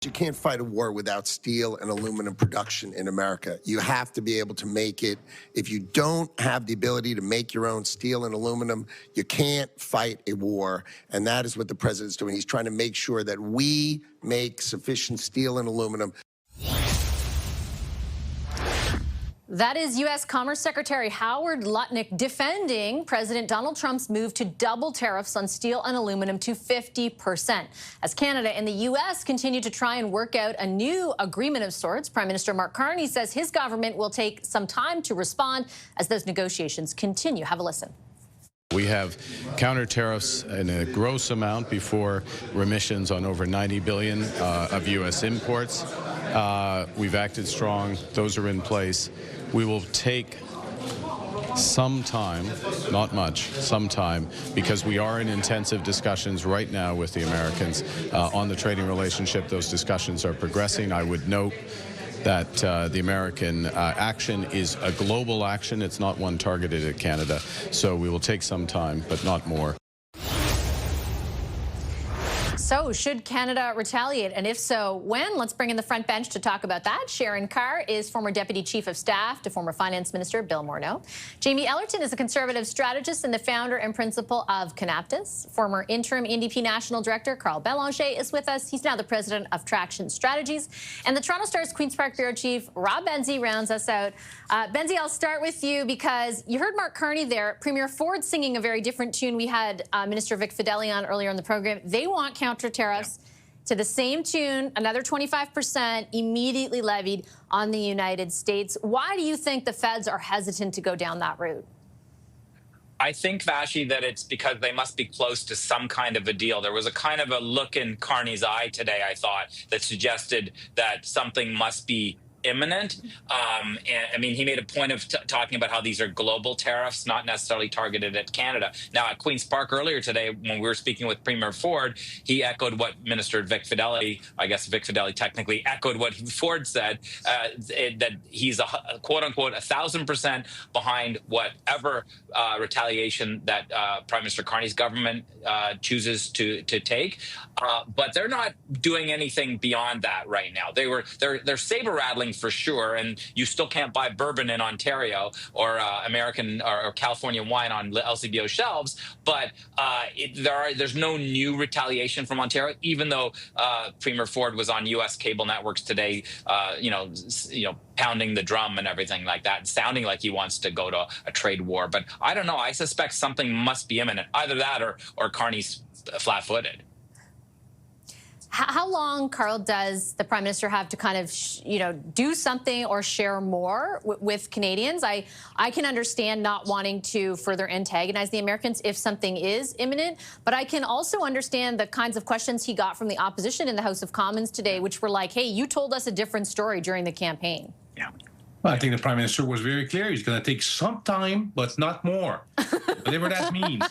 You can't fight a war without steel and aluminum production in America. You have to be able to make it. If you don't have the ability to make your own steel and aluminum, you can't fight a war. And that is what the president's doing. He's trying to make sure that we make sufficient steel and aluminum. That is U.S. Commerce Secretary Howard Lutnick defending President Donald Trump's move to double tariffs on steel and aluminum to 50%. As Canada and the U.S. continue to try and work out a new agreement of sorts, Prime Minister Mark Carney says his government will take some time to respond as those negotiations continue. Have a listen. We have counter-tariffs in a gross amount before remissions on over $90 billion of U.S. imports. We've acted strong. Those are in place. We will take some time, not much, some time, because we are in intensive discussions right now with the Americans on the trading relationship. Those discussions are progressing. I would note that the American action is a global action. It's not one targeted at Canada. So we will take some time, but not more. So should Canada retaliate? And if so, when? Let's bring in the front bench to talk about that. Sharon Carr is former Deputy Chief of Staff to former Finance Minister Bill Morneau. Jamie Ellerton is a Conservative strategist and the founder and principal of Canaptus. Former interim NDP National Director Carl Belanger is with us. He's now the President of Traction Strategies. And the Toronto Star's Queen's Park Bureau Chief Rob Benzie rounds us out. Benzie, I'll start with you because you heard Mark Carney there. Premier Ford singing a very different tune. We had Minister Vic Fedeli on earlier in the program. They want counter-tariffs to the same tune, another 25% immediately levied on the United States. Why do you think the feds are hesitant to go down that route? I think, Vashi, that it's because they must be close to some kind of a deal. There was a kind of a look in Carney's eye today, I thought, that suggested that something must be imminent. And I mean, he made a point of talking about how these are global tariffs, not necessarily targeted at Canada. Now, at Queen's Park earlier today, when we were speaking with Premier Ford, he echoed what Minister Vic Fedeli, I guess Vic Fedeli technically echoed what Ford said, that he's a quote unquote 1,000% behind whatever retaliation that Prime Minister Carney's government chooses to take. But they're not doing anything beyond that right now. They're saber rattling for sure, and you still can't buy bourbon in Ontario or American or California wine on LCBO shelves. But there's no new retaliation from Ontario, even though Premier Ford was on U.S. cable networks today, pounding the drum and everything like that, sounding like he wants to go to a trade war. But I don't know. I suspect something must be imminent, either that or Carney's flat-footed. How long, Carl, does the Prime Minister have to kind of, do something or share more with Canadians? I can understand not wanting to further antagonize the Americans if something is imminent, but I can also understand the kinds of questions he got from the opposition in the House of Commons today, which were like, hey, you told us a different story during the campaign. Yeah. Well, I think the Prime Minister was very clear. He's going to take some time, but not more, whatever that means.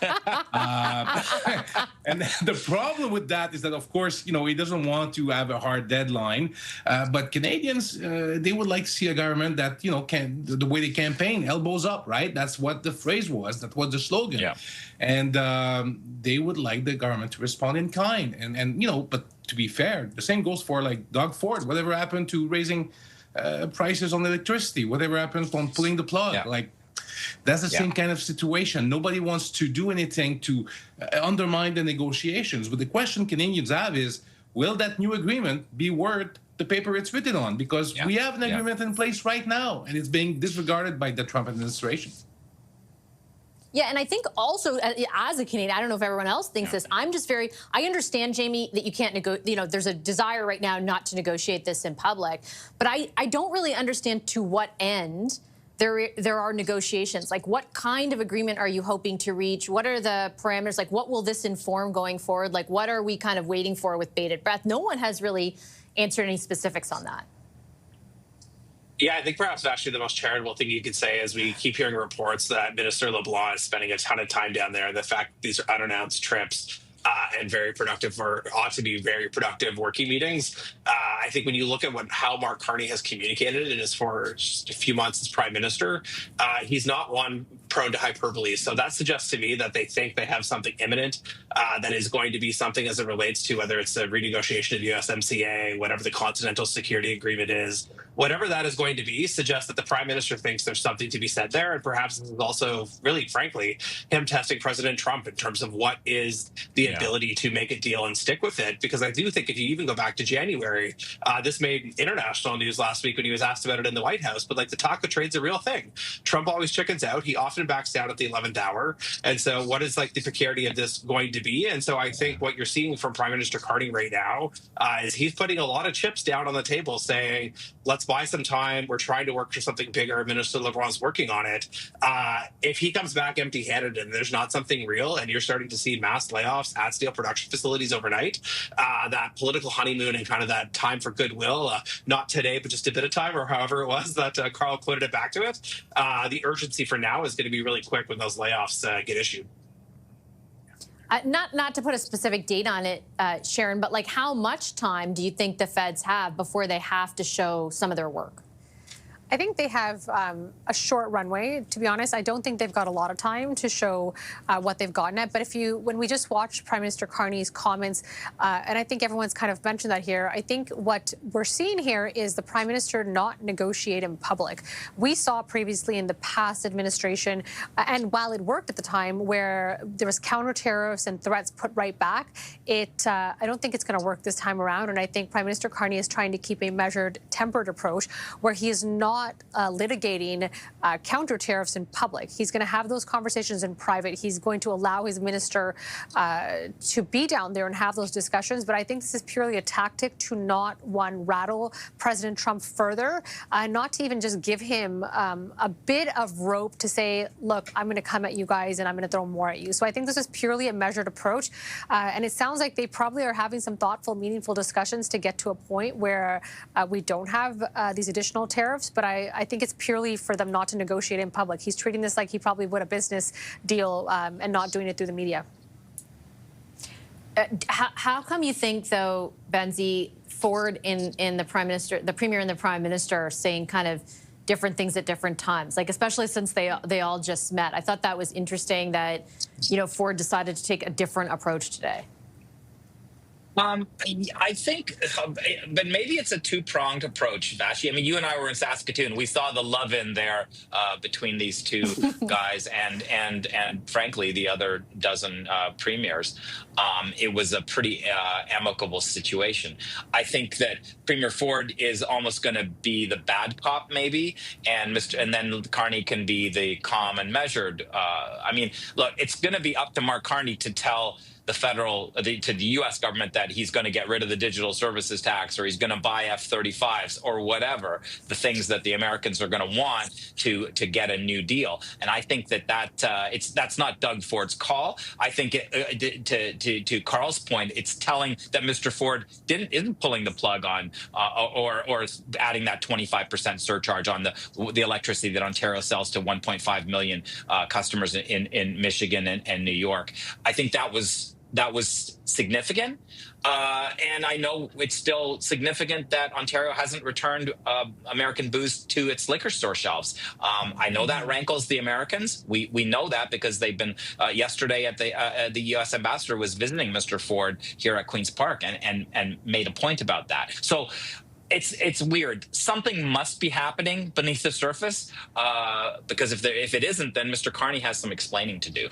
And the problem with that is that, of course, he doesn't want to have a hard deadline. But Canadians, they would like to see a government that, the way they campaign, elbows up, right? That's what the phrase was. That was the slogan. Yeah. And they would like the government to respond in kind. And but to be fair, the same goes for like Doug Ford. Whatever happened to raising prices on electricity, whatever happens on pulling the plug, that's the same kind of situation. Nobody wants to do anything to undermine the negotiations. But the question Canadians have is, will that new agreement be worth the paper it's written on? Because we have an agreement in place right now, and it's being disregarded by the Trump administration. Yeah, and I think also as a Canadian, I don't know if everyone else thinks this, I understand, Jamie, that you can't there's a desire right now not to negotiate this in public, but I don't really understand to what end there are negotiations. Like, what kind of agreement are you hoping to reach? What are the parameters? Like, what will this inform going forward? Like, what are we kind of waiting for with bated breath? No one has really answered any specifics on that. Yeah, I think perhaps actually the most charitable thing you could say is we keep hearing reports that Minister LeBlanc is spending a ton of time down there. The fact that these are unannounced trips and very productive, or ought to be very productive working meetings. I I think when you look at how Mark Carney has communicated in his for just a few months as Prime Minister, he's not one prone to hyperbole. So that suggests to me that they think they have something imminent that is going to be something as it relates to whether it's a renegotiation of USMCA, whatever the Continental Security Agreement is, whatever that is going to be, suggests that the Prime Minister thinks there's something to be said there. And perhaps this is also, really, frankly, him testing President Trump in terms of what is the ability to make a deal and stick with it. Because I do think if you even go back to January, this made international news last week when he was asked about it in the White House. But like the taco trade's a real thing. Trump always chickens out. He often backs down at the 11th hour. And so what is like the precarity of this going to be? And so I think what you're seeing from Prime Minister Carney right now is he's putting a lot of chips down on the table saying, let's buy some time. We're trying to work for something bigger. Minister LeBron's working on it. If he comes back empty-handed and there's not something real and you're starting to see mass layoffs at steel production facilities overnight, that political honeymoon and kind of that time for goodwill, not today, but just a bit of time or however it was that Carl quoted it back to it, the urgency for now is going to be really quick when those layoffs get issued. Not to put a specific date on it, Sharon, but like how much time do you think the feds have before they have to show some of their work? I think they have a short runway. To be honest, I don't think they've got a lot of time to show what they've gotten at. But when we just watched Prime Minister Carney's comments, and I think everyone's kind of mentioned that here, I think what we're seeing here is the Prime Minister not negotiate in public. We saw previously in the past administration, and while it worked at the time, where there was counter-tariffs and threats put right back, I don't think it's going to work this time around. And I think Prime Minister Carney is trying to keep a measured, tempered approach where he is not litigating counter-tariffs in public. He's going to have those conversations in private. He's going to allow his minister to be down there and have those discussions. But I think this is purely a tactic to not, one, rattle President Trump further, not to even just give him a bit of rope to say, look, I'm going to come at you guys and I'm going to throw more at you. So I think this is purely a measured approach. And it sounds like they probably are having some thoughtful, meaningful discussions to get to a point where we don't have these additional tariffs. But I think it's purely for them not to negotiate in public. He's treating this like he probably would a business deal and not doing it through the media. How come you think, though, Benzie, Ford and the Premier and the Prime Minister are saying kind of different things at different times, like especially since they all just met? I thought that was interesting that, Ford decided to take a different approach today. I think, but maybe it's a two-pronged approach, Vashi. I mean, you and I were in Saskatoon. We saw the love-in there between these two guys and frankly, the other dozen premiers. It was a pretty amicable situation. I think that Premier Ford is almost going to be the bad cop, maybe, and then Carney can be the calm and measured. I mean, look, it's going to be up to Mark Carney to tell to the U.S. government that he's going to get rid of the digital services tax, or he's going to buy F-35s, or whatever the things that the Americans are going to want to get a new deal. And I think that's not Doug Ford's call. I think to Carl's point, it's telling that Mr. Ford isn't pulling the plug on or adding that 25% surcharge on the electricity that Ontario sells to 1.5 million customers in Michigan and New York. I think that was significant. And I know it's still significant that Ontario hasn't returned American booze to its liquor store shelves. I know that rankles the Americans. We know that because they've been yesterday at the U.S. ambassador was visiting Mr. Ford here at Queen's Park and made a point about that. So it's weird. Something must be happening beneath the surface because if it isn't, then Mr. Carney has some explaining to do.